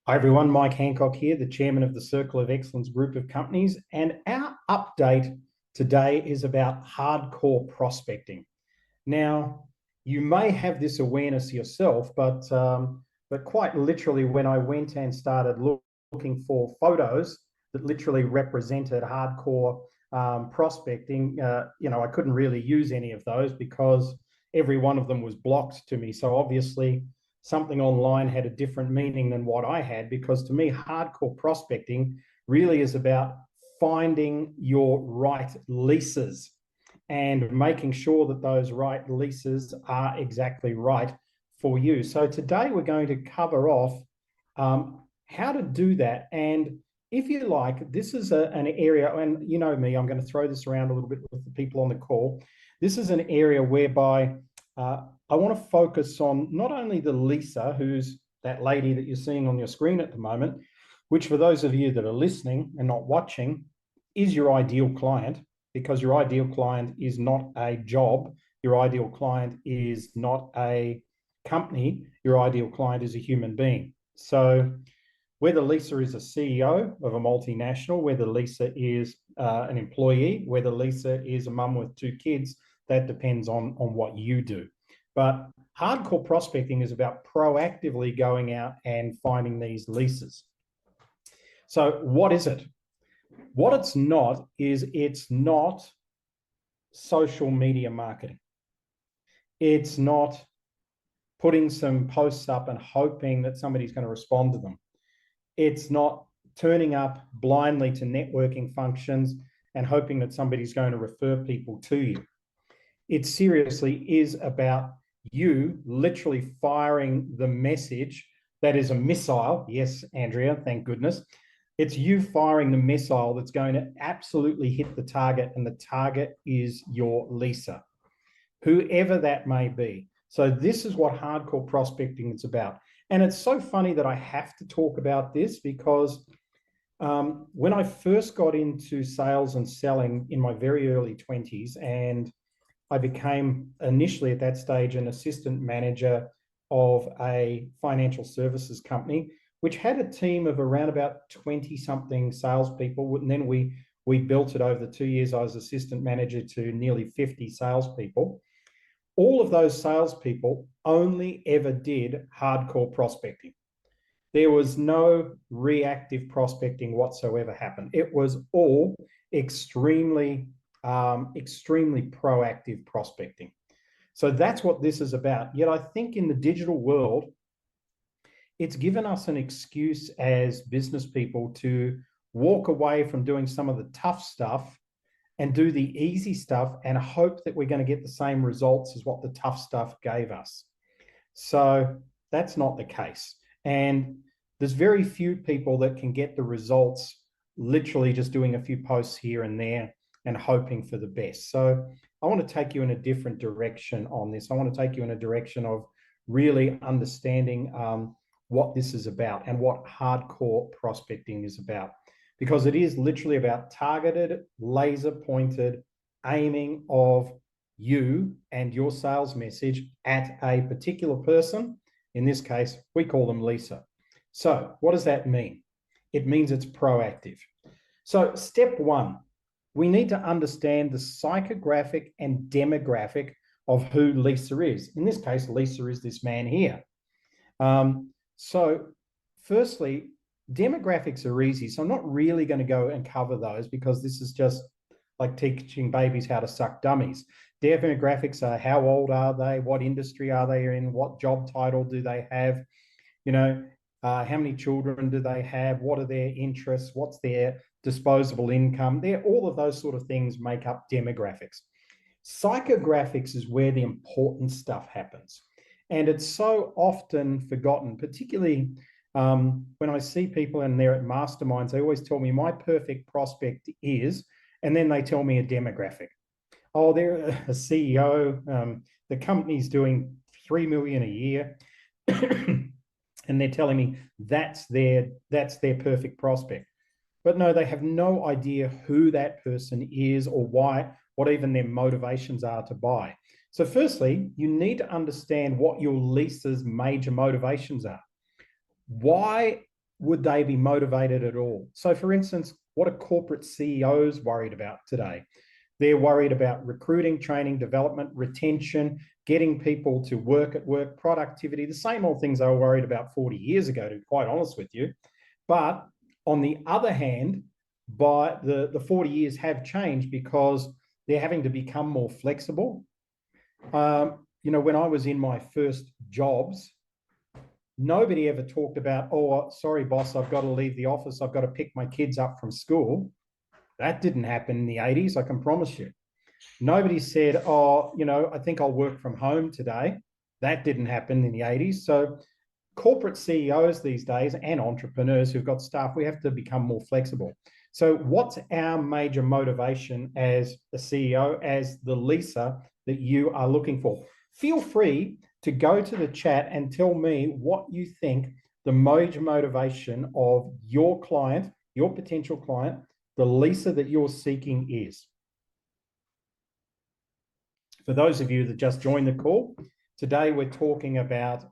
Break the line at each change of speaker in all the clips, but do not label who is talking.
Hi everyone, Mike Handcock here, the chairman of the Circle of Excellence group of companies, and our update today is about hardcore prospecting. Now, you may have this awareness yourself, but quite literally, when I went and started looking for photos that literally represented hardcore prospecting, I couldn't really use any of those because every one of them was blocked to me. So obviously, something online had a different meaning than what I had, because to me, hardcore prospecting really is about finding your right leases and making sure that those right leases are exactly right for you. So today we're going to cover off how to do that. And if you like, this is an area, and you know me, I'm going to throw this around a little bit with the people on the call. This is an area whereby I want to focus on not only the Lisa, who's that lady that you're seeing on your screen at the moment, which for those of you that are listening and not watching, is your ideal client, because your ideal client is not a job. Your ideal client is not a company. Your ideal client is a human being. So whether Lisa is a CEO of a multinational, whether Lisa is an employee, whether Lisa is a mum with 2 kids, that depends on what you do. But hardcore prospecting is about proactively going out and finding these leases. So what is it? What it's not is it's not social media marketing. It's not putting some posts up and hoping that somebody's going to respond to them. It's not turning up blindly to networking functions and hoping that somebody's going to refer people to you. It seriously is about you literally firing the message that is a missile. Yes, Andrea, thank goodness. It's you firing the missile that's going to absolutely hit the target, and the target is your Lisa, whoever that may be. So this is what hardcore prospecting is about. And it's so funny that I have to talk about this because when I first got into sales and selling in my very early 20s, and I became initially at that stage an assistant manager of a financial services company, which had a team of around about 20-something salespeople. And then we built it over the 2 years I was assistant manager to nearly 50 salespeople. All of those salespeople only ever did hardcore prospecting. There was no reactive prospecting whatsoever happen. It was all extremely proactive prospecting. So that's what this is about. Yet I think in the digital world, it's given us an excuse as business people to walk away from doing some of the tough stuff and do the easy stuff and hope that we're going to get the same results as what the tough stuff gave us. So that's not the case. And there's very few people that can get the results literally just doing a few posts here and there and hoping for the best. So I want to take you in a different direction on this. I want to take you in a direction of really understanding what this is about and what hardcore prospecting is about, because it is literally about targeted, laser-pointed aiming of you and your sales message at a particular person. In this case, we call them Lisa. So what does that mean? It means it's proactive. So step one, we need to understand the psychographic and demographic of who Lisa is. In this case, Lisa is this man here. So firstly, demographics are easy. So I'm not really going to go and cover those because this is just like teaching babies how to suck dummies. Demographics are how old are they? What industry are they in? What job title do they have? How many children do they have? What are their interests? What's their disposable income? All of those sort of things make up demographics. Psychographics is where the important stuff happens. And it's so often forgotten, particularly when I see people and they're at masterminds. They always tell me my perfect prospect is, and then they tell me a demographic. Oh, they're a CEO. The company's doing $3 million a year. And they're telling me that's their perfect prospect. But no, they have no idea who that person is or why, what even their motivations are to buy. So firstly, you need to understand what your Lisa's major motivations are. Why would they be motivated at all? So for instance, what are corporate CEOs worried about today? They're worried about recruiting, training, development, retention, getting people to work at work, productivity, the same old things they were worried about 40 years ago, to be quite honest with you. But on the other hand, by the 40 years have changed because they're having to become more flexible. When I was in my first jobs, nobody ever talked about, oh, sorry, boss, I've got to leave the office. I've got to pick my kids up from school. That didn't happen in the 80s, I can promise you. Nobody said, oh, I think I'll work from home today. That didn't happen in the 80s. So corporate CEOs these days and entrepreneurs who've got staff, we have to become more flexible. So what's our major motivation as a CEO, as the Lisa that you are looking for? Feel free to go to the chat and tell me what you think the major motivation of your client, your potential client, the Lisa that you're seeking is. For those of you that just joined the call, today we're talking about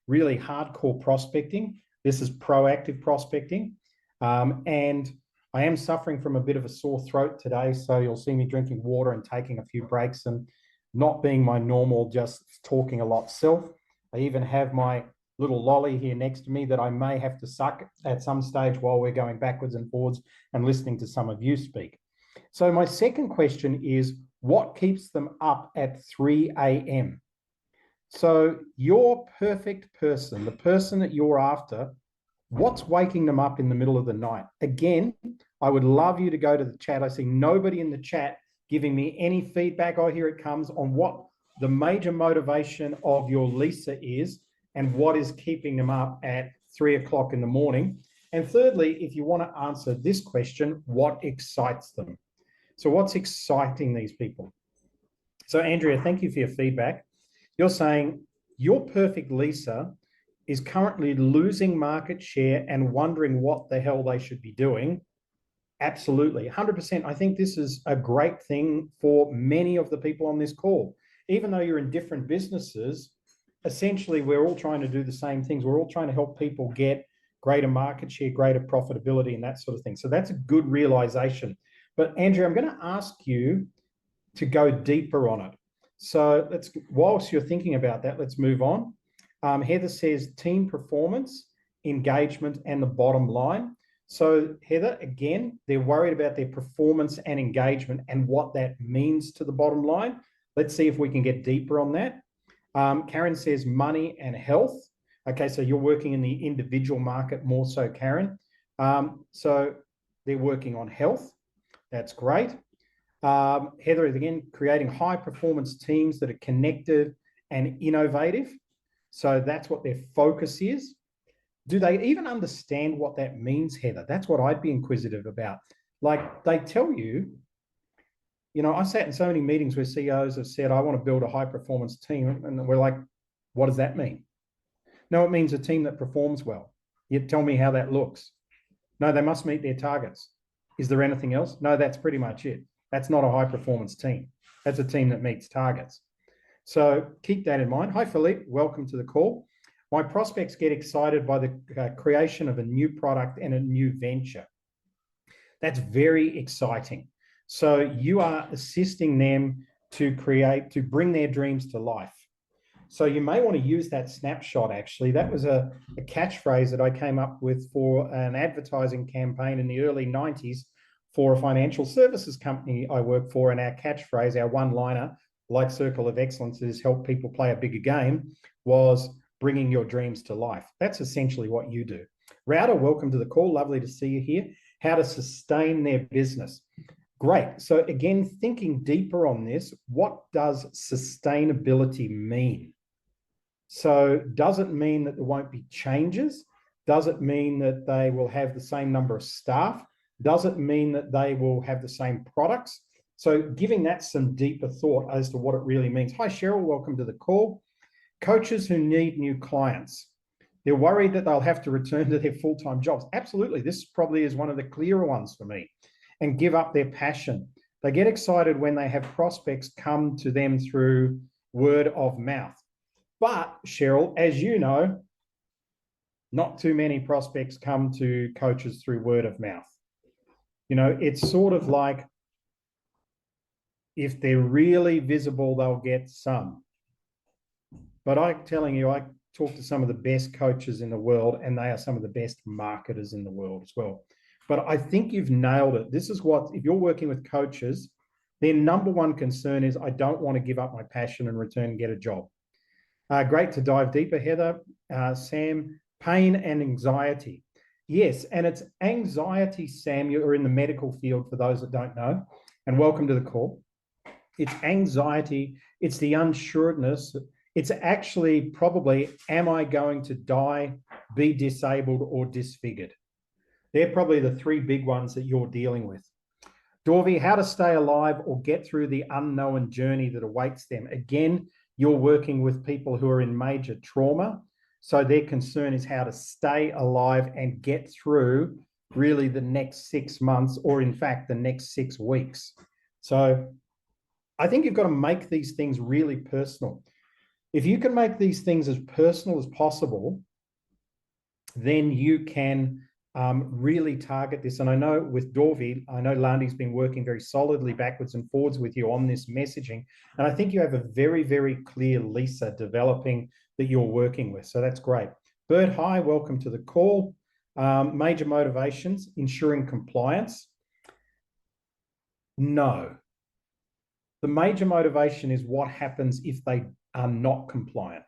really hardcore prospecting. This is proactive prospecting. And I am suffering from a bit of a sore throat today, so you'll see me drinking water and taking a few breaks and not being my normal, just talking a lot self. I even have my little lolly here next to me that I may have to suck at some stage while we're going backwards and forwards and listening to some of you speak. So my second question is, what keeps them up at 3 a.m.? So your perfect person, the person that you're after, what's waking them up in the middle of the night? Again, I would love you to go to the chat. I see nobody in the chat giving me any feedback. Oh, here it comes on what the major motivation of your Lisa is and what is keeping them up at 3 o'clock in the morning. And thirdly, if you want to answer this question, what excites them? So what's exciting these people? So Andrea, thank you for your feedback. You're saying your perfect Lisa is currently losing market share and wondering what the hell they should be doing. Absolutely, 100%. I think this is a great thing for many of the people on this call. Even though you're in different businesses, essentially we're all trying to do the same things. We're all trying to help people get greater market share, greater profitability, and that sort of thing. So that's a good realization. But Andrea, I'm going to ask you to go deeper on it. So whilst you're thinking about that, let's move on. Heather says team performance, engagement, and the bottom line. So Heather, again, they're worried about their performance and engagement and what that means to the bottom line. Let's see if we can get deeper on that. Karen says money and health. Okay, so you're working in the individual market more so, Karen. So they're working on health. That's great. Heather is again creating high performance teams that are connected and innovative. So that's what their focus is. Do they even understand what that means, Heather? That's what I'd be inquisitive about. Like they tell you, I sat in so many meetings where CEOs have said, I want to build a high performance team. And we're like, what does that mean? No, it means a team that performs well. You tell me how that looks. No, they must meet their targets. Is there anything else? No, that's pretty much it. That's not a high performance team. That's a team that meets targets. So keep that in mind. Hi, Philippe. Welcome to the call. My prospects get excited by the creation of a new product and a new venture. That's very exciting. So you are assisting them to bring their dreams to life. So you may want to use that snapshot, actually. That was a catchphrase that I came up with for an advertising campaign in the early 90s for a financial services company I work for. And our catchphrase, our one-liner, like Circle of Excellence, is help people play a bigger game, was bringing your dreams to life. That's essentially what you do. Rowder, welcome to the call. Lovely to see you here. How to sustain their business. Great. So again, thinking deeper on this, what does sustainability mean? So does it mean that there won't be changes? Does it mean that they will have the same number of staff? Does it mean that they will have the same products? So giving that some deeper thought as to what it really means. Hi, Cheryl. Welcome to the call. Coaches who need new clients. They're worried that they'll have to return to their full-time jobs. Absolutely. This probably is one of the clearer ones for me. And give up their passion. They get excited when they have prospects come to them through word of mouth. But Cheryl, as you know, Not too many prospects come to coaches through word of mouth. You know, it's sort of like if they're really visible, they'll get some. But I'm telling you, I talk to some of the best coaches in the world, and they are some of the best marketers in the world as well. But I think you've nailed it. This is what, if you're working with coaches, their number one concern is, I don't want to give up my passion and return and get a job. Great to dive deeper, Heather. Sam, pain and anxiety. Yes, and it's anxiety, Sam. You're in the medical field for those that don't know, and welcome to the call. It's anxiety, it's the unsureness. It's actually probably, am I going to die, be disabled, or disfigured? They're probably the three big ones that you're dealing with. Dorvey, how to stay alive or get through the unknown journey that awaits them. Again, you're working with people who are in major trauma. So their concern is how to stay alive and get through really the next 6 months, or in fact, the next 6 weeks. So I think you've got to make these things really personal. If you can make these things as personal as possible, then you can really target this. And I know with Dorvey, I know Landy's been working very solidly backwards and forwards with you on this messaging. And I think you have a very, very clear Lisa developing that you're working with. So that's great. Bert, hi, welcome to the call. Major motivations, ensuring compliance. No. The major motivation is what happens if they are not compliant.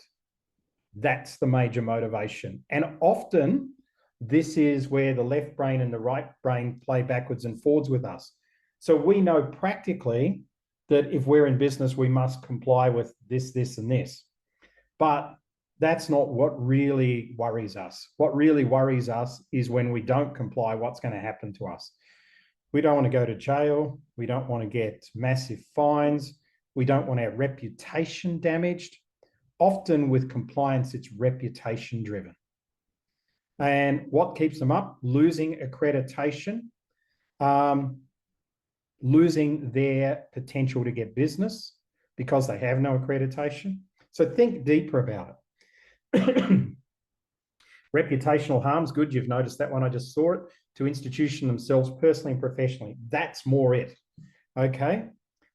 That's the major motivation. And often this is where the left brain and the right brain play backwards and forwards with us. So we know practically that if we're in business, we must comply with this, this, and this. But that's not what really worries us. What really worries us is when we don't comply, what's going to happen to us. We don't want to go to jail. We don't want to get massive fines. We don't want our reputation damaged. Often with compliance, it's reputation driven. And what keeps them up? Losing accreditation, losing their potential to get business because they have no accreditation. So think deeper about it. Reputational harm's good. You've noticed that one. I just saw it. To institution themselves personally and professionally. That's more it. Okay.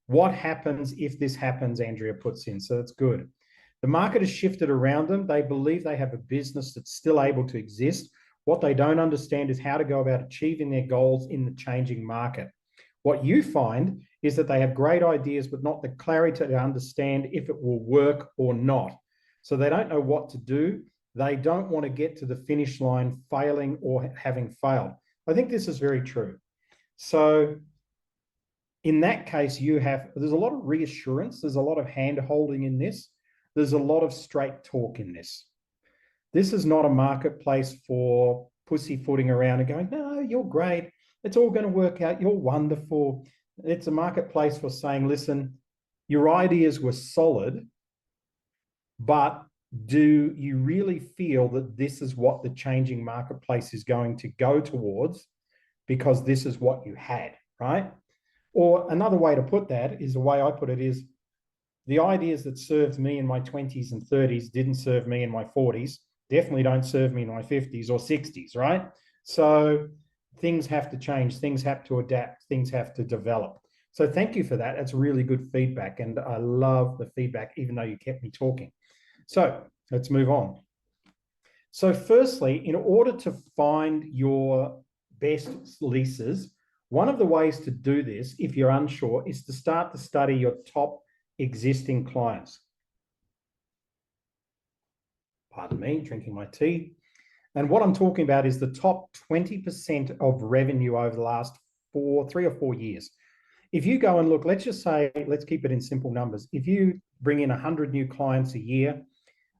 What happens if this happens, Andrea puts in. So that's good. The market has shifted around them. They believe they have a business that's still able to exist. What they don't understand is how to go about achieving their goals in the changing market. What you find is that they have great ideas, but not the clarity to understand if it will work or not. So they don't know what to do. They don't want to get to the finish line failing or having failed. I think this is very true. So in that case, there's a lot of reassurance. There's a lot of hand-holding in this. There's a lot of straight talk in this. This is not a marketplace for pussyfooting around and going, no, you're great. It's all going to work out. You're wonderful. It's a marketplace for saying, listen, your ideas were solid, but do you really feel that this is what the changing marketplace is going to go towards because this is what you had, right? Or another way to put that is, the way I put it is, the ideas that served me in my 20s and 30s didn't serve me in my 40s, definitely don't serve me in my 50s or 60s, right? So things have to change, things have to adapt, things have to develop. So thank you for that. That's really good feedback. And I love the feedback, even though you kept me talking. So let's move on. So firstly, in order to find your best leases, one of the ways to do this, if you're unsure, is to start to study your top existing clients. Pardon me, drinking my tea. And what I'm talking about is the top 20% of revenue over the last 3 or 4 years. If you go and look, let's just say, let's keep it in simple numbers. If you bring in 100 new clients a year,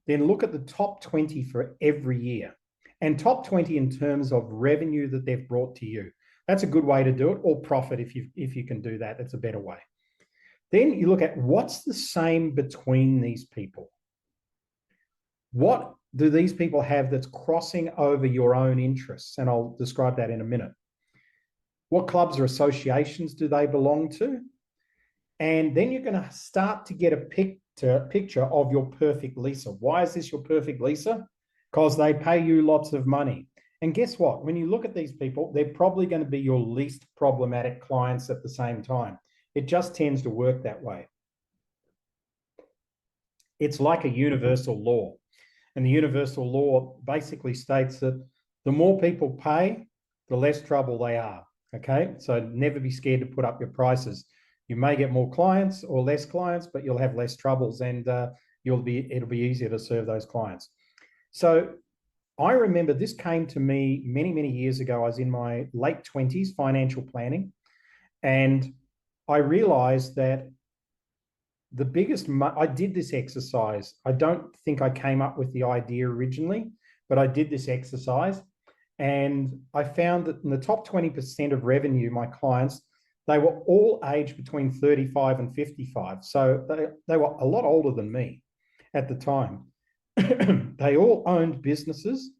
then look at the top 20 for every year, and top 20 in terms of revenue that they've brought to you. That's a good way to do it, or profit if you can do that. That's a better way. Then you look at what's the same between these people. What do these people have that's crossing over your own interests? And I'll describe that in a minute. What clubs or associations do they belong to? And then you're going to start to get a picture of your perfect leaser. Why is this your perfect leaser? because they pay you lots of money. And guess what? When you look at these people, they're probably going to be your least problematic clients at the same time. It just tends to work that way. It's like a universal law. And the universal law basically states that the more people pay, the less trouble they are. Okay, so never be scared to put up your prices. You may get more clients or less clients, but you'll have less troubles, and it'll be easier to serve those clients. So I remember this came to me many, many years ago. I was in my late 20s, financial planning, and I realized that I did this exercise. I don't think I came up with the idea originally, but I did this exercise, and I found that in the top 20% of revenue, my clients, they were all aged between 35 and 55. So they were a lot older than me at the time. They all owned businesses,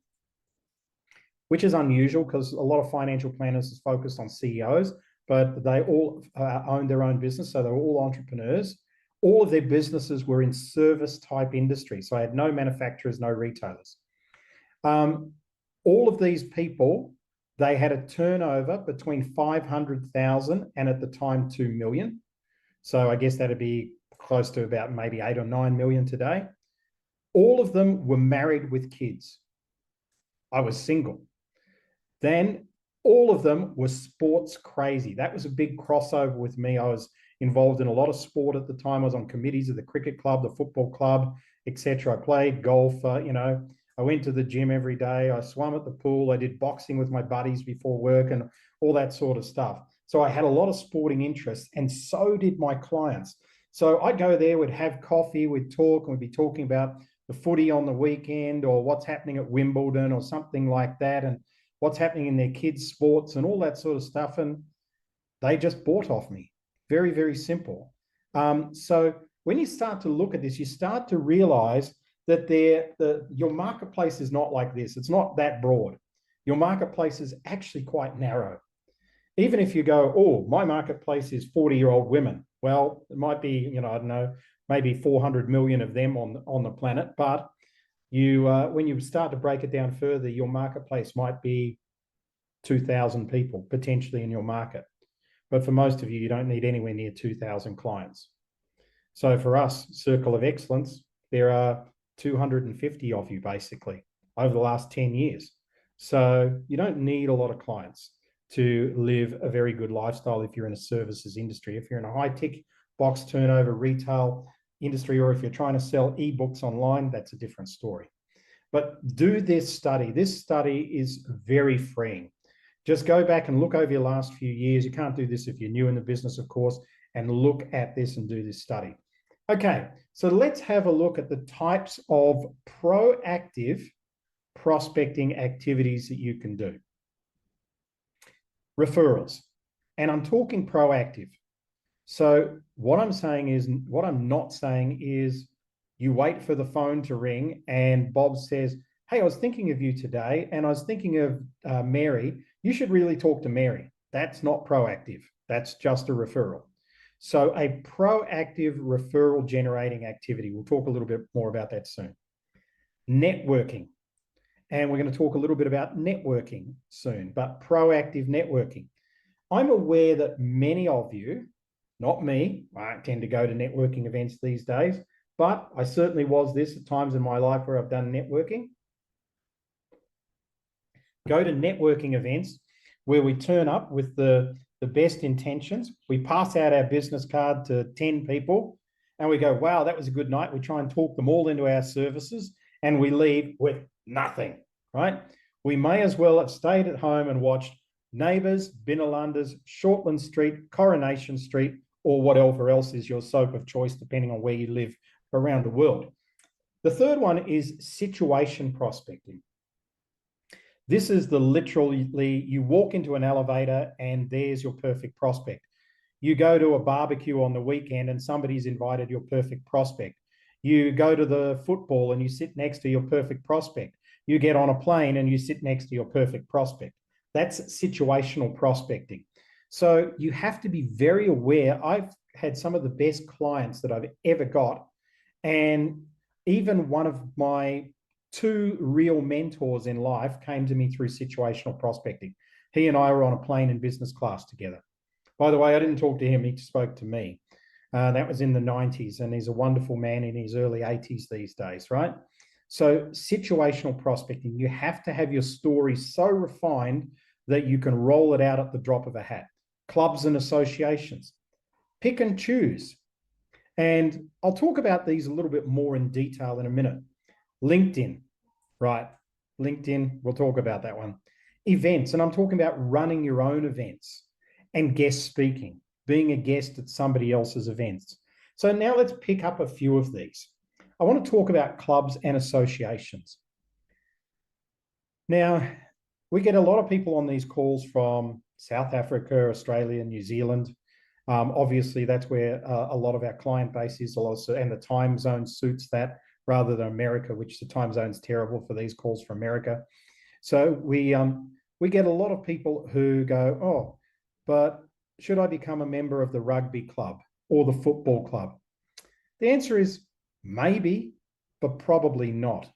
which is unusual because a lot of financial planners is focused on CEOs, but they all owned their own business. So they were all entrepreneurs. All of their businesses were in service type industry. So I had no manufacturers, no retailers. All of these people, they had a turnover between 500,000 and at the time 2 million. So I guess that'd be close to about maybe 8 or 9 million today. All of them were married with kids. I was single. Then all of them were sports crazy. That was a big crossover with me. I was involved in a lot of sport at the time. I was on committees of the cricket club, the football club, etc. I played golf. I went to the gym every day. I swam at the pool. I did boxing with my buddies before work and all that sort of stuff. So I had a lot of sporting interests, and so did my clients. So I'd go there, we'd have coffee, we'd talk, and we'd be talking about the footy on the weekend or what's happening at Wimbledon or something like that, and what's happening in their kids' sports and all that sort of stuff. And they just bought off me. Very, very simple. So when you start to look at this, you start to realize that your marketplace is not like this. It's not that broad. Your marketplace is actually quite narrow. Even if you go, oh, my marketplace is 40-year-old women. Well, it might be, I don't know, maybe 400 million of them on the planet. But when you start to break it down further, your marketplace might be 2,000 people potentially in your market. But for most of you, you don't need anywhere near 2,000 clients. So for us, Circle of Excellence, there are 250 of you basically over the last 10 years. So you don't need a lot of clients to live a very good lifestyle if you're in a services industry. If you're in a high-tech box turnover retail industry, or if you're trying to sell ebooks online, that's a different story. But do this study. This study is very freeing. Just go back and look over your last few years. You can't do this if you're new in the business, of course, and look at this and do this study. Okay, so let's have a look at the types of proactive prospecting activities that you can do. Referrals. And I'm talking proactive. So what I'm not saying is you wait for the phone to ring and Bob says, hey, I was thinking of you today and I was thinking of Mary. You should really talk to Mary. That's not proactive. That's just a referral. So a proactive referral generating activity. We'll talk a little bit more about that soon. Networking. And we're going to talk a little bit about networking soon, but proactive networking. I'm aware that many of you, not me, I tend to go to networking events these days, but I certainly was this at times in my life where I've done networking. Go to networking events where we turn up with the best intentions. We pass out our business card to 10 people and we go, wow, that was a good night. We try and talk them all into our services and we leave with nothing, right? We may as well have stayed at home and watched Neighbours, Binnalanders, Shortland Street, Coronation Street, or whatever else is your soap of choice, depending on where you live around the world. The third one is situation prospecting. This is literally, you walk into an elevator and there's your perfect prospect. You go to a barbecue on the weekend and somebody's invited your perfect prospect. You go to the football and you sit next to your perfect prospect. You get on a plane and you sit next to your perfect prospect. That's situational prospecting. So you have to be very aware. I've had some of the best clients that I've ever got. And even one of my two real mentors in life came to me through situational prospecting. He and I were on a plane in business class together. By the way, I didn't talk to him, he spoke to me. That was in the 90s, and he's a wonderful man in his early 80s these days, right? So situational prospecting, you have to have your story so refined that you can roll it out at the drop of a hat. Clubs and associations, pick and choose. And I'll talk about these a little bit more in detail in a minute. LinkedIn, right? LinkedIn, we'll talk about that one. Events, and I'm talking about running your own events, and guest speaking, being a guest at somebody else's events. So now let's pick up a few of these. I want to talk about clubs and associations. Now, we get a lot of people on these calls from South Africa, Australia, New Zealand. Obviously, that's where a lot of our client base is, and the time zone suits that rather than America, which the time zone's terrible for these calls from America. So we get a lot of people who go, oh, but should I become a member of the rugby club or the football club? The answer is maybe, but probably not.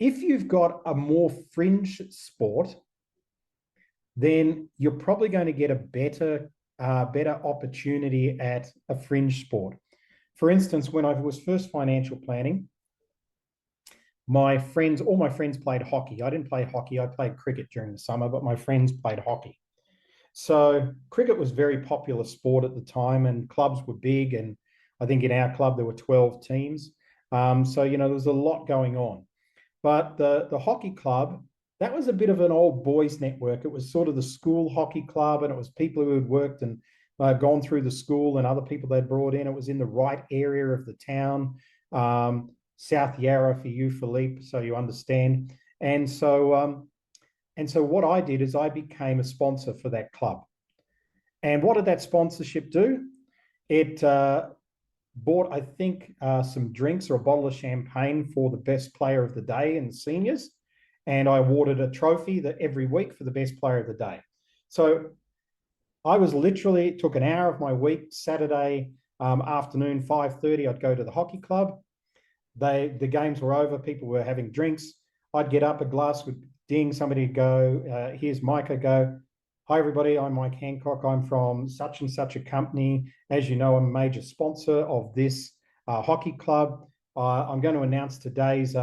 If you've got a more fringe sport, then you're probably going to get a better opportunity at a fringe sport. For instance, when I was first financial planning, all my friends played hockey. I didn't play hockey. I played cricket during the summer, but my friends played hockey. So cricket was a very popular sport at the time, and clubs were big. And I think in our club, there were 12 teams. So, there was a lot going on. But the hockey club, that was a bit of an old boys network. It was sort of the school hockey club, and it was people who had worked and gone through the school and other people they'd brought in. It was in the right area of the town, South Yarra for you, Philippe, so you understand. And so what I did is I became a sponsor for that club. And what did that sponsorship do? It bought, I think, some drinks or a bottle of champagne for the best player of the day in the seniors. And I awarded a trophy every week for the best player of the day. So I was literally, it took an hour of my week, Saturday afternoon, 5:30, I'd go to the hockey club. The games were over, people were having drinks. I'd get up, a glass would ding, somebody would go, here's Mike, I go, hi everybody, I'm Mike Handcock, I'm from such and such a company. As you know, I'm a major sponsor of this hockey club. I'm going to announce today's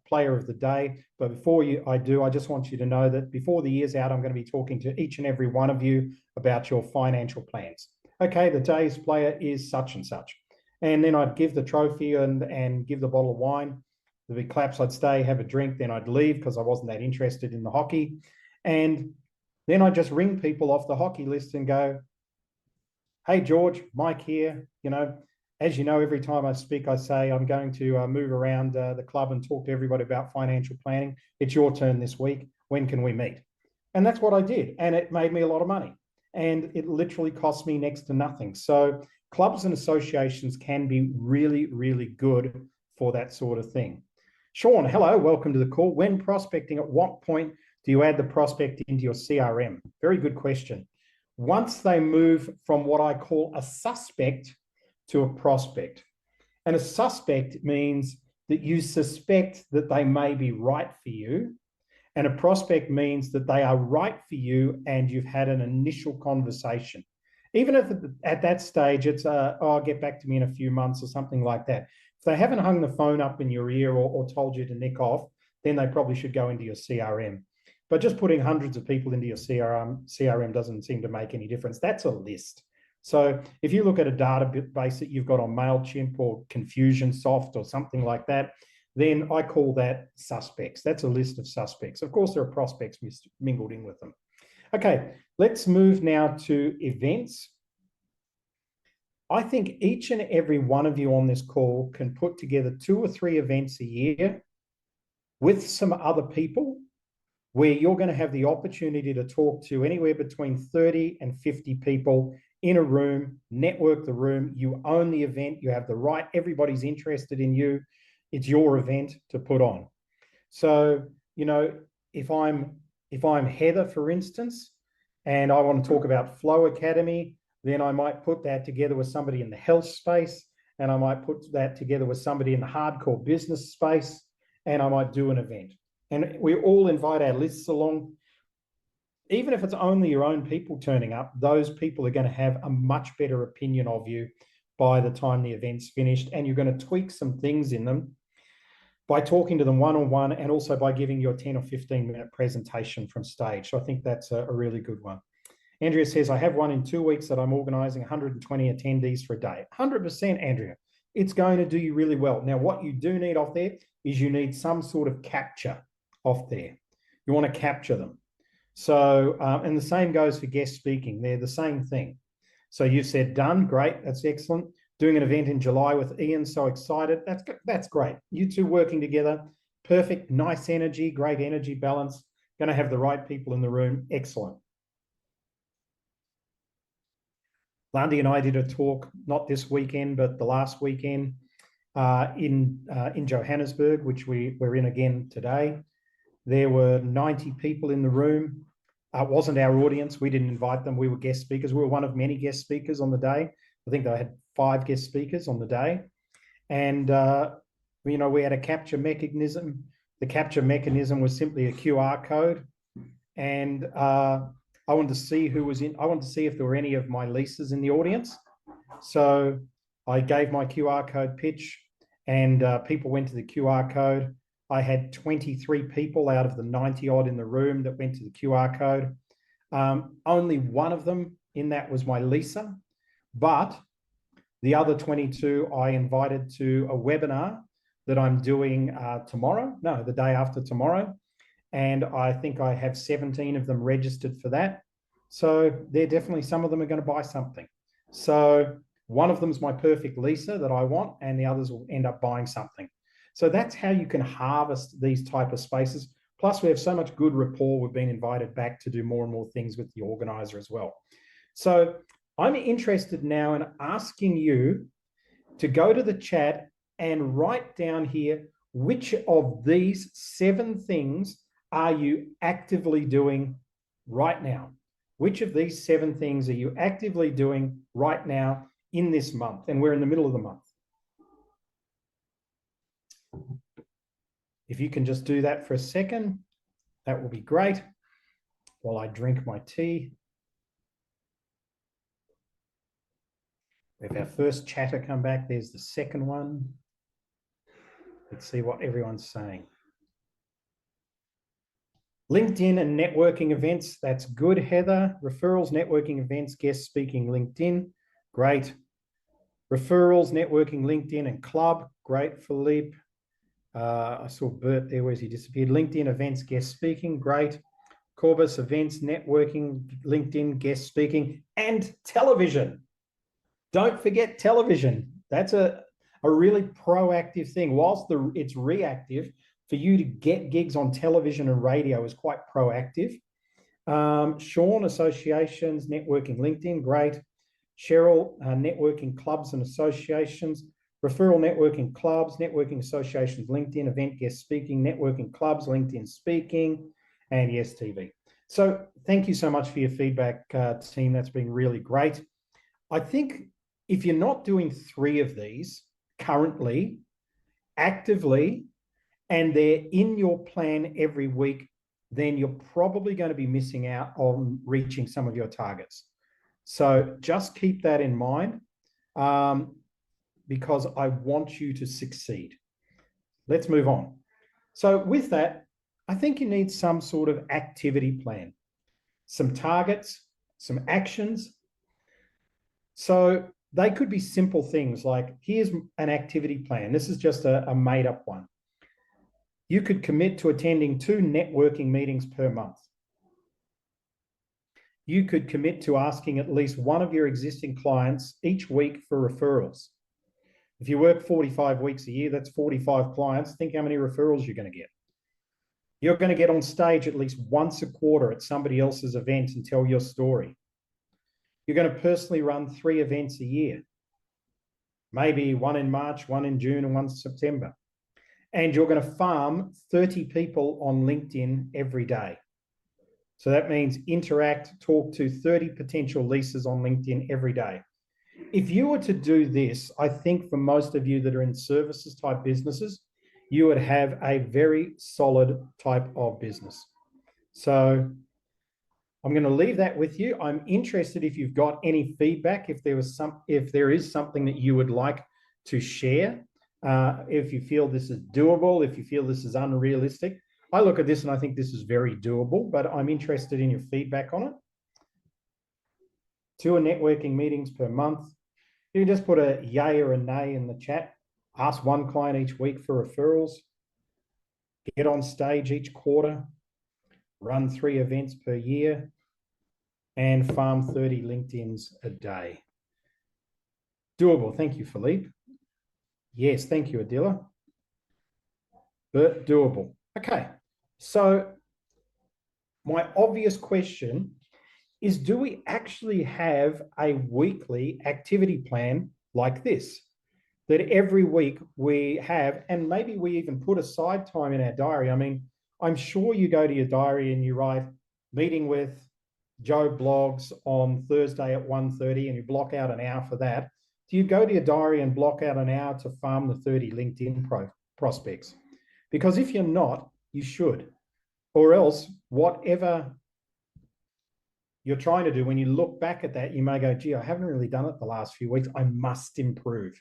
player of the day. But before I do, I just want you to know that before the year's out, I'm going to be talking to each and every one of you about your financial plans. Okay, the day's player is such and such. And then I'd give the trophy and give the bottle of wine. There'd be claps, I'd stay, have a drink, then I'd leave because I wasn't that interested in the hockey. And then I'd just ring people off the hockey list and go, hey, George, Mike here. As you know, every time I speak, I say I'm going to move around the club and talk to everybody about financial planning. It's your turn this week. When can we meet? And that's what I did. And it made me a lot of money. And it literally cost me next to nothing. So clubs and associations can be really, really good for that sort of thing. Sean, hello, welcome to the call. When prospecting, at what point do you add the prospect into your CRM? Very good question. Once they move from what I call a suspect to a prospect. And a suspect means that you suspect that they may be right for you. And a prospect means that they are right for you and you've had an initial conversation. Even if at that stage it's, get back to me in a few months or something like that. If they haven't hung the phone up in your ear or told you to nick off, then they probably should go into your CRM. But just putting hundreds of people into your CRM doesn't seem to make any difference. That's a list. So if you look at a database that you've got on MailChimp or Confusionsoft or something like that, then I call that suspects. That's a list of suspects. Of course, there are prospects mingled in with them. Okay, let's move now to events. I think each and every one of you on this call can put together 2 or 3 events a year with some other people where you're going to have the opportunity to talk to anywhere between 30 and 50 people in a room, network the room, you own the event, you have the right, everybody's interested in you, it's your event to put on. So, if I'm Heather, for instance, and I want to talk about Flow Academy, then I might put that together with somebody in the health space, and I might put that together with somebody in the hardcore business space, and I might do an event. And we all invite our lists along. Even if it's only your own people turning up, those people are going to have a much better opinion of you by the time the event's finished. And you're going to tweak some things in them by talking to them one-on-one, and also by giving you a 10 or 15-minute presentation from stage. So I think that's a really good one. Andrea says, I have one in 2 weeks that I'm organising 120 attendees for a day. 100%, Andrea. It's going to do you really well. Now, what you do need off there is you need some sort of capture off there. You want to capture them. So, and the same goes for guest speaking. They're the same thing. So you've said done, great, that's excellent. Doing an event in July with Ian, so excited. That's great. You two working together, perfect, nice energy, great energy balance. Going to have the right people in the room, excellent. Landy and I did a talk, not this weekend, but the last weekend in Johannesburg, which we're in again today. There were 90 people in the room. It wasn't our audience. We didn't invite them. We were guest speakers. We were one of many guest speakers on the day. I think they had 5 guest speakers on the day. And, you know, we had a capture mechanism. The capture mechanism was simply a QR code. And I wanted to see who was in. I wanted to see if there were any of my leases in the audience. So I gave my QR code pitch, and people went to the QR code. I had 23 people out of the 90 odd in the room that went to the QR code. Only one of them in that was my leaser, but the other 22 I invited to a webinar that I'm doing tomorrow. No, the day after tomorrow. And I think I have 17 of them registered for that. So they're definitely, some of them are going to buy something. So one of them is my perfect leaser that I want, and the others will end up buying something. So that's how you can harvest these type of spaces. Plus, we have so much good rapport. We've been invited back to do more and more things with the organizer as well. So I'm interested now in asking you to go to the chat and write down here, which of these 7 things are you actively doing right now? Which of these 7 things are you actively doing right now in this month? And we're in the middle of the month. If you can just do that for a second, that will be great while I drink my tea. We have our first chatter come back. There's the second one. Let's see what everyone's saying. LinkedIn and networking events. That's good, Heather. Referrals, networking events, guest speaking, LinkedIn. Great. Referrals, networking, LinkedIn and club. Great, Philippe. I saw Bert there. Where's he disappeared? LinkedIn events, guest speaking. Great. Corbus events, networking, LinkedIn, guest speaking, and television. Don't forget television. That's a really proactive thing. Whilst it's reactive, for you to get gigs on television and radio is quite proactive. Sean, associations, networking, LinkedIn, great. Cheryl, networking clubs and associations. Referral networking clubs, networking associations, LinkedIn, event guest speaking, networking clubs, LinkedIn speaking, and yes, TV. So thank you so much for your feedback, team. That's been really great. I think if you're not doing 3 of these currently, actively, and they're in your plan every week, then you're probably going to be missing out on reaching some of your targets. So just keep that in mind, because I want you to succeed. Let's move on. So with that, I think you need some sort of activity plan, some targets, some actions. So they could be simple things like, here's an activity plan. This is just a made-up one. You could commit to attending 2 networking meetings per month. You could commit to asking at least one of your existing clients each week for referrals. If you work 45 weeks a year, that's 45 clients. Think how many referrals you're going to get. You're going to get on stage at least once a quarter at somebody else's event and tell your story. You're going to personally run 3 events a year, maybe one in March, one in June, and one in September. And you're going to farm 30 people on LinkedIn every day. So that means interact, talk to 30 potential leases on LinkedIn every day. If you were to do this, I think for most of you that are in services type businesses, you would have a very solid type of business. So I'm going to leave that with you. I'm interested if you've got any feedback, if there is something that you would like to share, if you feel this is doable, if you feel this is unrealistic. I look at this and I think this is very doable, but I'm interested in your feedback on it. 2 networking meetings per month. You can just put a yay or a nay in the chat. Ask 1 client each week for referrals. Get on stage each quarter. Run 3 events per year. And farm 30 LinkedIns a day. Doable. Thank you, Philippe. Yes, thank you, Adila. But doable. Okay. So my obvious question is, do we actually have a weekly activity plan like this? That every week we have, and maybe we even put aside time in our diary. I mean, I'm sure you go to your diary and you write meeting with Joe Blogs on Thursday at 1:30 and you block out an hour for that. Do you go to your diary and block out an hour to farm the 30 LinkedIn prospects? Because if you're not, you should. Or else, whatever you're trying to do, when you look back at that, you may go, gee, I haven't really done it the last few weeks. I must improve.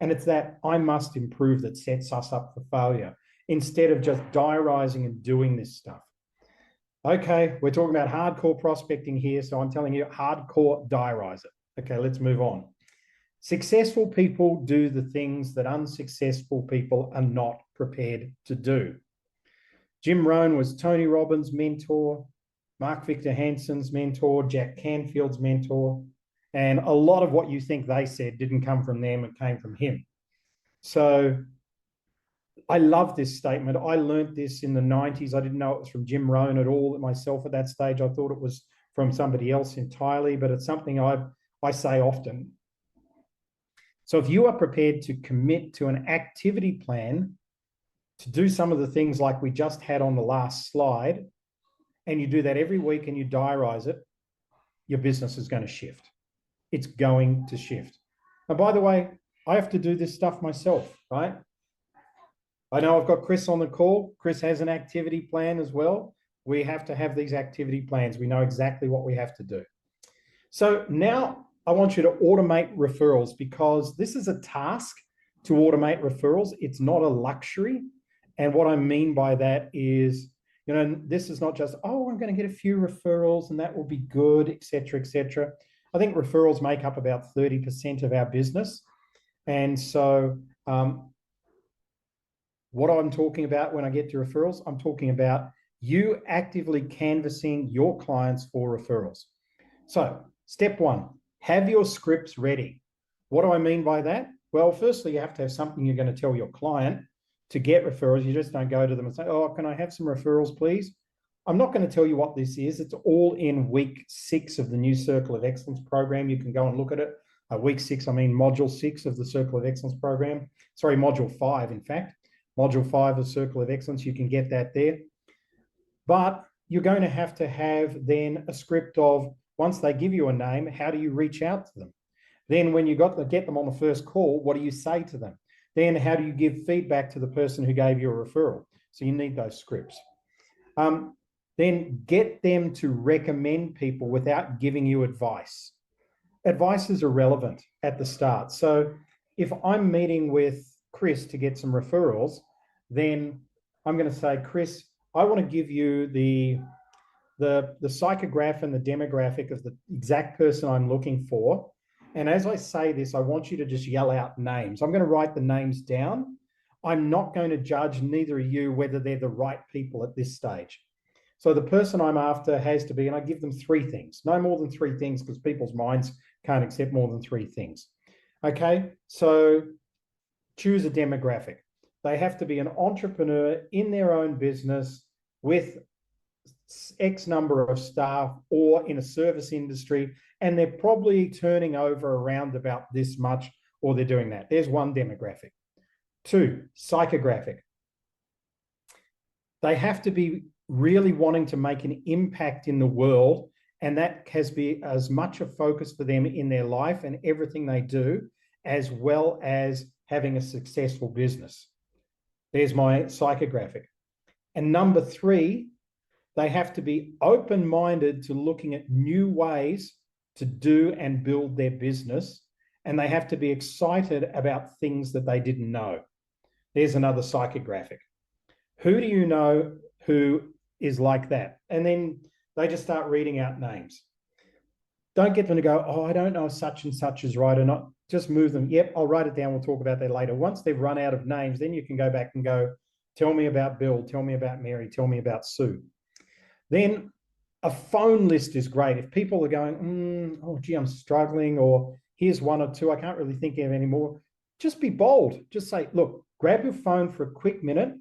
And it's that I must improve that sets us up for failure instead of just diarising and doing this stuff. Okay, we're talking about hardcore prospecting here, so I'm telling you, hardcore diarise it. Okay, let's move on. Successful people do the things that unsuccessful people are not prepared to do. Jim Rohn was Tony Robbins' mentor, Mark Victor Hansen's mentor, Jack Canfield's mentor, and a lot of what you think they said didn't come from them, it came from him. So I love this statement. I learned this in the 90s. I didn't know it was from Jim Rohn at all myself at that stage. I thought it was from somebody else entirely, but it's something I say often. So if you are prepared to commit to an activity plan to do some of the things like we just had on the last slide, and you do that every week and you diarise it, your business is going to shift. It's going to shift. And by the way, I have to do this stuff myself, right? I know I've got Chris on the call. Chris has an activity plan as well. We have to have these activity plans. We know exactly what we have to do. So now I want you to automate referrals, because this is a task to automate referrals. It's not a luxury. And what I mean by that is, you know, this is not just, oh, I'm going to get a few referrals and that will be good, et cetera, et cetera. I think referrals make up about 30% of our business. And so what I'm talking about when I get to referrals, I'm talking about you actively canvassing your clients for referrals. So step 1, have your scripts ready. What do I mean by that? Well, firstly, you have to have something you're going to tell your client to get referrals. You just don't go to them and say, oh, can I have some referrals, please? I'm not going to tell you what this is. It's all in week 6 of the new Circle of Excellence program. You can go and look at it. Week 6, I mean module 6 of the Circle of Excellence program. Sorry, module 5, in fact. Module 5 of Circle of Excellence, you can get that there. But you're going to have then a script of, once they give you a name, how do you reach out to them? Then when you get them on the first call, what do you say to them? Then how do you give feedback to the person who gave you a referral? So you need those scripts. Then get them to recommend people without giving you advice. Advice is irrelevant at the start. So if I'm meeting with Chris to get some referrals, then I'm going to say, Chris, I want to give you the psychograph and the demographic of the exact person I'm looking for. And as I say this, I want you to just yell out names. I'm going to write the names down. I'm not going to judge, neither are you, whether they're the right people at this stage. So the person I'm after has to be, and I give them 3 things, no more than 3 things, because people's minds can't accept more than 3 things. Okay, so choose a demographic. They have to be an entrepreneur in their own business with X number of staff or in a service industry, and they're probably turning over around about this much, or they're doing that. There's one demographic. 2, psychographic. They have to be really wanting to make an impact in the world, and that has be as much a focus for them in their life and everything they do, as well as having a successful business. There's my psychographic. And number 3, they have to be open-minded to looking at new ways to do and build their business. And they have to be excited about things that they didn't know. There's another psychographic. Who do you know who is like that? And then they just start reading out names. Don't get them to go, oh, I don't know if such and such is right or not. Just move them. Yep, I'll write it down. We'll talk about that later. Once they've run out of names, then you can go back and go, tell me about Bill, tell me about Mary, tell me about Sue. Then a phone list is great. If people are going, oh, gee, I'm struggling, or here's 1 or 2, I can't really think of anymore. Just be bold. Just say, look, grab your phone for a quick minute,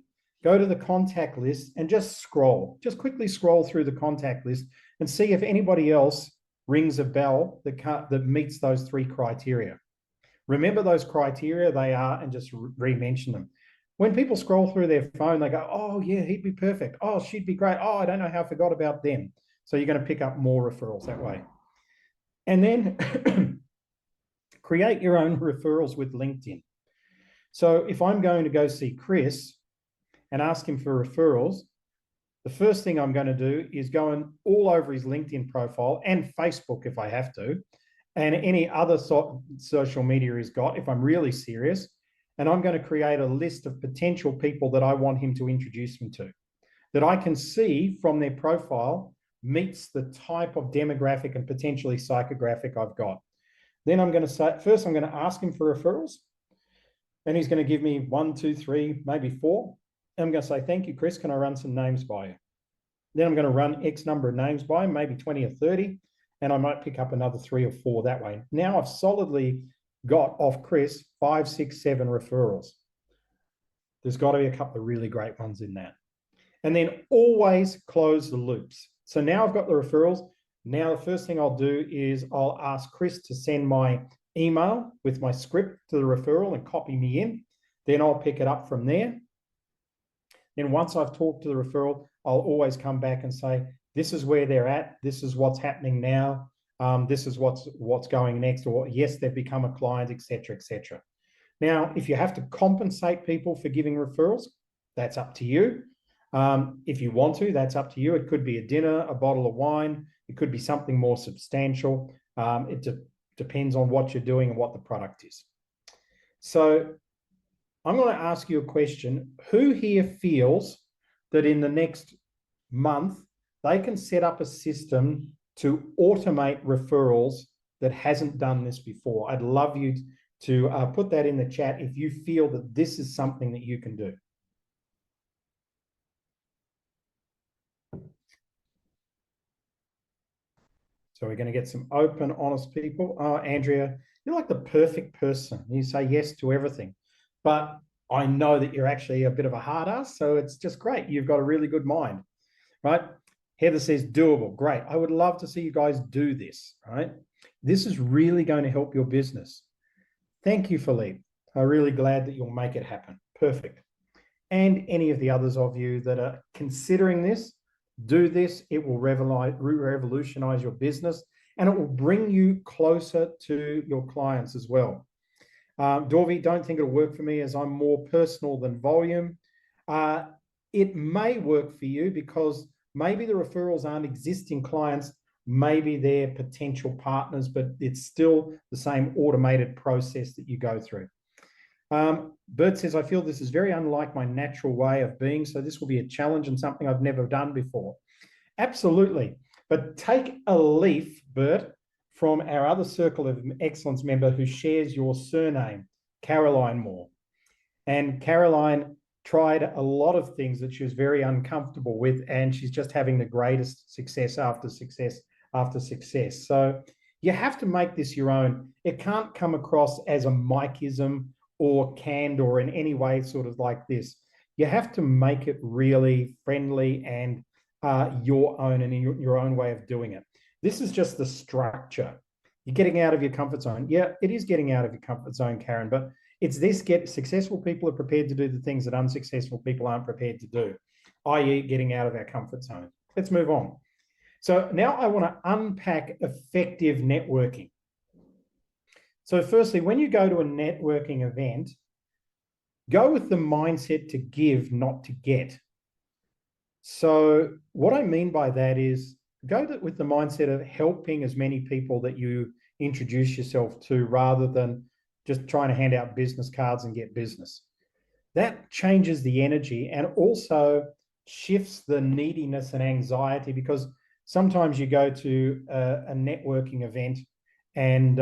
go to the contact list and just scroll. Just quickly scroll through the contact list and see if anybody else rings a bell that meets those 3 criteria. Remember those criteria they are and just re-mention them. When people scroll through their phone, they go, oh, yeah, he'd be perfect. Oh, she'd be great. Oh, I don't know how I forgot about them. So you're going to pick up more referrals that way. And then create your own referrals with LinkedIn. So if I'm going to go see Chris and ask him for referrals, the first thing I'm going to do is go in all over his LinkedIn profile and Facebook if I have to, and any other social media he's got if I'm really serious. And I'm going to create a list of potential people that I want him to introduce me to, that I can see from their profile meets the type of demographic and potentially psychographic I've got. Then I'm going to say, first I'm going to ask him for referrals. Then he's going to give me 1, 2, 3, maybe 4. And I'm going to say, thank you, Chris. Can I run some names by you? Then I'm going to run X number of names by him, maybe 20 or 30, and I might pick up another 3 or 4 that way. Now I've solidly got off Chris 5, 6, 7 referrals. There's got to be a couple of really great ones in that. And then always close the loops. So now I've got the referrals. Now the first thing I'll do is I'll ask Chris to send my email with my script to the referral and copy me in. Then I'll pick it up from there. Then once I've talked to the referral, I'll always come back and say, this is where they're at. This is what's happening now. This is what's going next, or yes, they've become a client, etc., etc. Now, if you have to compensate people for giving referrals, that's up to you. If you want to, that's up to you. It could be a dinner, a bottle of wine. It could be something more substantial. It depends on what you're doing and what the product is. So I'm going to ask you a question. Who here feels that in the next month, they can set up a system to automate referrals that hasn't done this before? I'd love you to put that in the chat if you feel that this is something that you can do. So we're going to get some open, honest people. Oh, Andrea, you're like the perfect person. You say yes to everything. But I know that you're actually a bit of a hard ass, so it's just great. You've got a really good mind, right? Heather says doable. Great. I would love to see you guys do this, right? This is really going to help your business. Thank you, Philippe. I'm really glad that you'll make it happen. Perfect. And any of the others of you that are considering this, do this. It will revolutionize your business, and it will bring you closer to your clients as well. Dorvey, don't think it'll work for me as I'm more personal than volume. It may work for you because maybe the referrals aren't existing clients, maybe they're potential partners, but it's still the same automated process that you go through. Bert says, I feel this is very unlike my natural way of being, so this will be a challenge and something I've never done before. Absolutely. But take a leaf, Bert, from our other Circle of Excellence member who shares your surname, Caroline Moore. And Caroline tried a lot of things that she was very uncomfortable with, and she's just having the greatest success after success after success. So you have to make this your own. It can't come across as a Mikeism or canned or in any way sort of like this. You have to make it really friendly and your own and your own way of doing it. This is just the structure. You're getting out of your comfort zone. Yeah, it is getting out of your comfort zone, Karen, but it's this: successful people are prepared to do the things that unsuccessful people aren't prepared to do, i.e. getting out of our comfort zone. Let's move on. So now I want to unpack effective networking. So firstly, when you go to a networking event, Go with the mindset to give, not to get. So what I mean by that is with the mindset of helping as many people that you introduce yourself to, rather than just trying to hand out business cards and get business. That changes the energy and also shifts the neediness and anxiety, because sometimes you go to a networking event and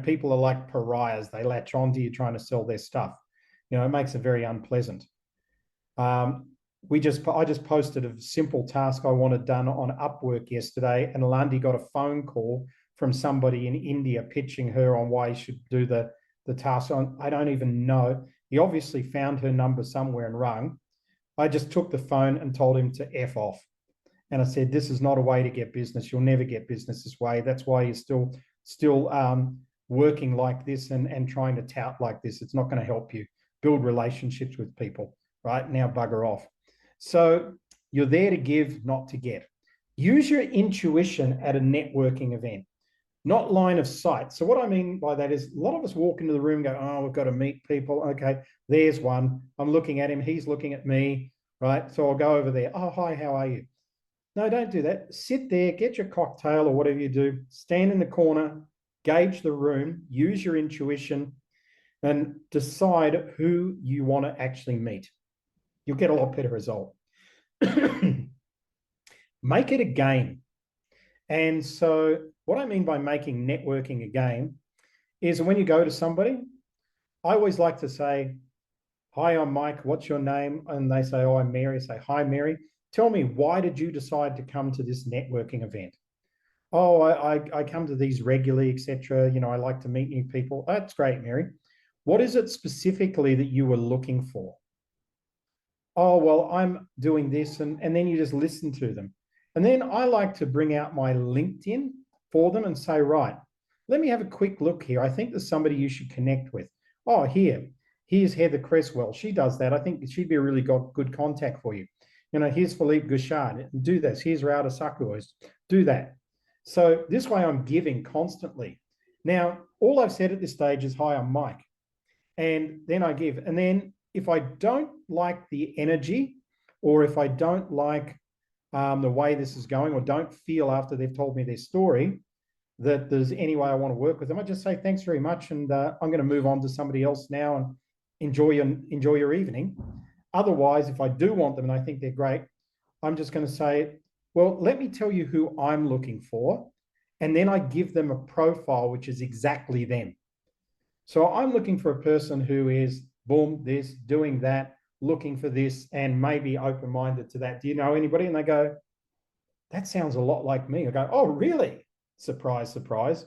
people are like pariahs. They latch onto you trying to sell their stuff. It makes it very unpleasant. I just posted a simple task I wanted done on Upwork yesterday, and Lundy got a phone call from somebody in India pitching her on why he should do the task. I don't even know. He obviously found her number somewhere and rung. I just took the phone and told him to F off. And I said, this is not a way to get business. You'll never get business this way. That's why you're still working like this and trying to tout like this. It's not going to help you build relationships with people. Right now, bugger off. So you're there to give, not to get. Use your intuition at a networking event, not line of sight. So what I mean by that is a lot of us walk into the room and go, oh, we've got to meet people. Okay, there's one. I'm looking at him. He's looking at me, right? So I'll go over there. Oh, hi, how are you? No, don't do that. Sit there, get your cocktail or whatever you do, stand in the corner, gauge the room, use your intuition, and decide who you want to actually meet. You'll get a lot better result. Make it a game. And so what I mean by making networking a game is when you go to somebody, I always like to say, hi, I'm Mike, what's your name? And they say, oh, I'm Mary. I say, hi, Mary. Tell me, why did you decide to come to this networking event? Oh, I come to these regularly, etc. I like to meet new people. That's great, Mary. What is it specifically that you were looking for? Oh, well, I'm doing this. And then you just listen to them. And then I like to bring out my LinkedIn for them and say, right, let me have a quick look here. I think there's somebody you should connect with. Oh, here's Heather Cresswell. She does that. I think she'd be a really good contact for you. Here's Philippe Gouchard. Do this. Here's Rauda Sakuos. Do that. So this way I'm giving constantly. Now, all I've said at this stage is, hi, I'm Mike. And then I give. And then if I don't like the energy, or if I don't like the way this is going, or don't feel after they've told me their story that there's any way I want to work with them, I just say, thanks very much. And I'm going to move on to somebody else now and enjoy your evening. Otherwise, if I do want them and I think they're great, I'm just going to say, well, let me tell you who I'm looking for. And then I give them a profile, which is exactly them. So I'm looking for a person who is, boom, this, doing that, looking for this, and maybe open-minded to that. Do you know anybody? And they go, that sounds a lot like me. I go, oh, really? Surprise, surprise.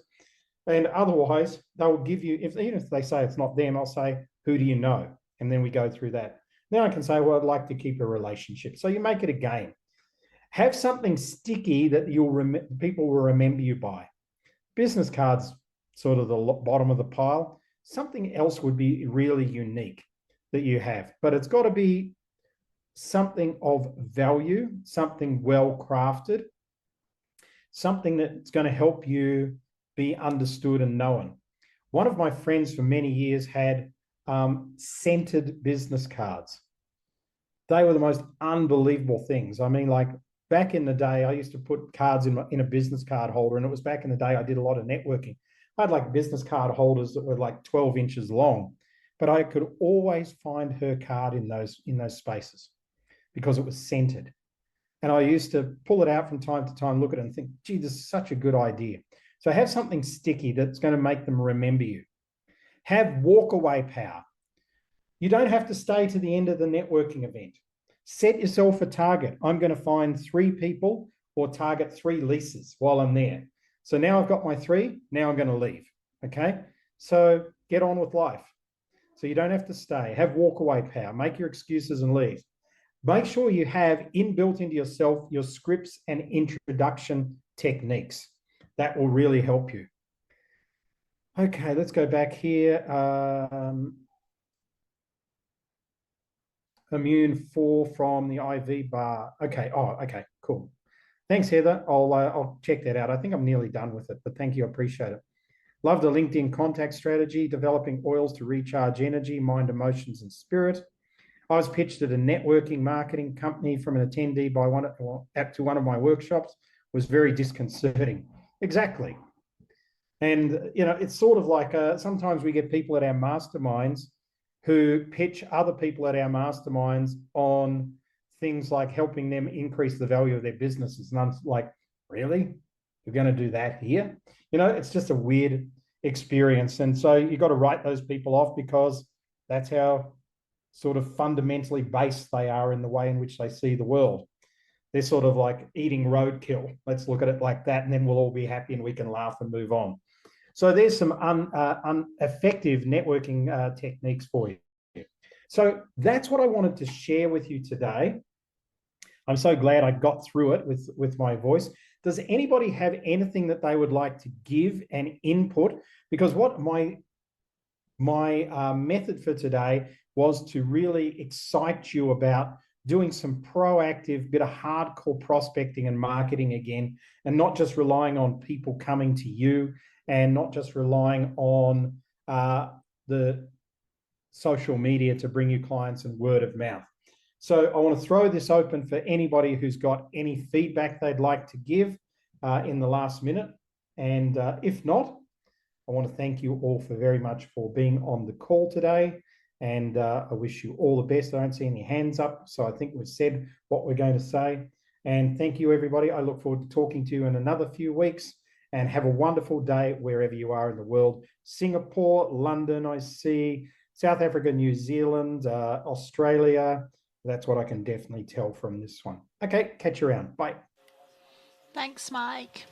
And otherwise, they'll give you, even if they say it's not them, I'll say, who do you know? And then we go through that. Then I can say, well, I'd like to keep a relationship. So you make it a game. Have something sticky that people will remember you by. Business cards, sort of the bottom of the pile. Something else would be really unique that you have, but it's got to be something of value, something well crafted, something that's going to help you be understood and known. One of my friends for many years had scented business cards. They were the most unbelievable things. I mean, like back in the day, I used to put cards in a business card holder, and it was back in the day I did a lot of networking. I had like business card holders that were like 12 inches long, but I could always find her card in those spaces because it was scented. And I used to pull it out from time to time, look at it and think, gee, this is such a good idea. So have something sticky that's going to make them remember you. Have walk away power. You don't have to stay to the end of the networking event. Set yourself a target. I'm going to find 3 people or target 3 leases while I'm there. So now I've got my 3, now I'm going to leave. Okay. So get on with life. So you don't have to stay. Have walk away power. Make your excuses and leave. Make sure you have inbuilt into yourself your scripts and introduction techniques. That will really help you. Okay, let's go back here. Immune 4 from the IV bar. Okay. Oh, okay, cool. Thanks, Heather. I'll check that out. I think I'm nearly done with it, but thank you. I appreciate it. Loved a LinkedIn contact strategy, developing oils to recharge energy, mind, emotions, and spirit. I was pitched at a networking marketing company from an attendee by to one of my workshops. Was very disconcerting. Exactly. And, it's sort of like sometimes we get people at our masterminds who pitch other people at our masterminds on things like helping them increase the value of their businesses. And I'm like, really? You're going to do that here? It's just a weird experience. And so you've got to write those people off, because that's how sort of fundamentally based they are in the way in which they see the world. They're sort of like eating roadkill. Let's look at it like that, and then we'll all be happy and we can laugh and move on. So there's some effective networking techniques for you. So that's what I wanted to share with you today. I'm so glad I got through it with my voice. Does anybody have anything that they would like to give and input? Because what my method for today was to really excite you about doing some proactive bit of hardcore prospecting and marketing again, and not just relying on people coming to you, and not just relying on the social media to bring you clients and word of mouth. So I want to throw this open for anybody who's got any feedback they'd like to give in the last minute. And if not, I want to thank you all very much for being on the call today. And I wish you all the best. I don't see any hands up, so I think we've said what we're going to say. And thank you, everybody. I look forward to talking to you in another few weeks. And have a wonderful day wherever you are in the world. Singapore, London, I see, South Africa, New Zealand, Australia. That's what I can definitely tell from this one. Okay, catch you around. Bye.
Thanks, Mike.